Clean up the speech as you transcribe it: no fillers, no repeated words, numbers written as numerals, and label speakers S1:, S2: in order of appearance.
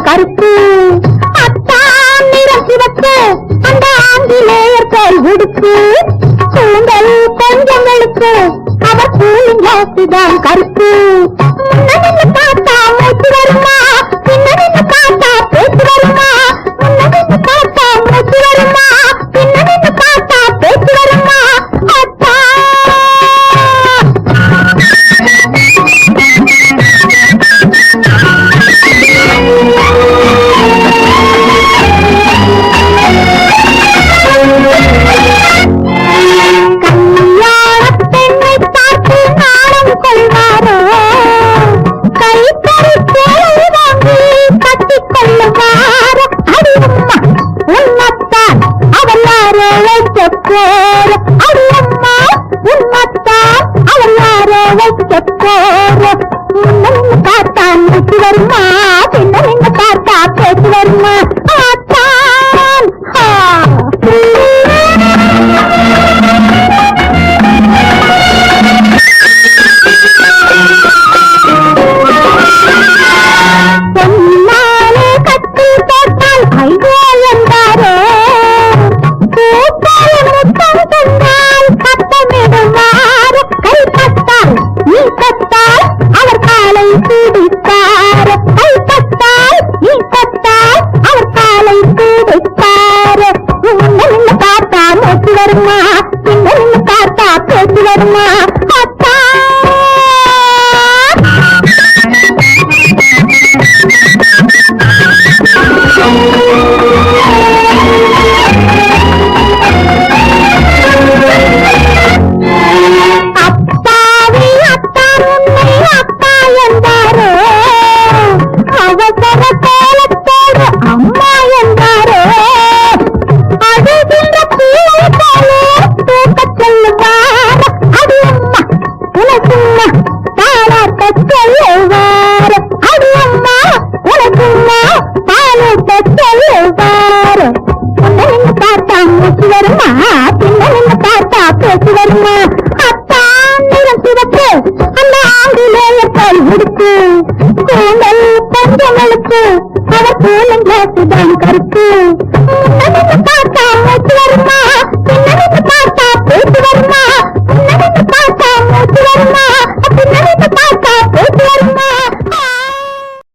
S1: கருப்பு அத்தான் நிறம் சிவப்பு அந்த ஆங்கிலேயர் போல் உடுப்பு கூந்தல் கொஞ்சம் வெளுப்பு அவர் கூலிங் கிளாஸுதான் கருப்பு முன்னணின்னு பார்த்தா மூச்சு வருமா பின்னணின்னு பார்த்தா பேச்சு வருமா முன்னணின்னு பார்த்தா மூச்சு வருமா பின்னணின்னு பார்த்தா பேச்சு வருமா அத்தா பார்த்தா மூச்சு வருமா பின்ன பார்த்தா பேச்சு வருமா பொன்னாலே கட்டி போட்டால் ஐயோ என்றாரோ முத்தம் தந்தால் கட்டமிடுவார் கைப்பட்டால் நீ கட்டால் அவர் காலை பிடித்தார் கைப்பட்டால் நீ கட்டால் அவர் காலை பிடித்தார் முன்ன பார்த்தா மூச்சு வருமா பின்ன பார்த்தா பேச்சு வருமா அத்தா அப்பாவி அத்தா உன்னை அப்பா என்றாரோ அவசர கோலத்தோடு அம்மா என்றாரோ அழுகின்ற பிள்ளை போலே தூக்கச் சொல்லுவார் அது அம்மா உனக்கும்மா தாளாட்டச் சொல்லுவார் அது அம்மா உனக்கும்மா தாளாட்டச் சொல்லுவார் முன்ன பார்த்தா மூச்சு வருமா பின்ன பார்த்தா பேச்சு வருமா அத்தா நிறம் சிவப்பு அந்த ஆங்கிலேயர் போல் உடுப்பு கூந்தல் கொஞ்சம் வெளுப்பு அவர் கூலிங் கிளாஸுதான் கருப்பு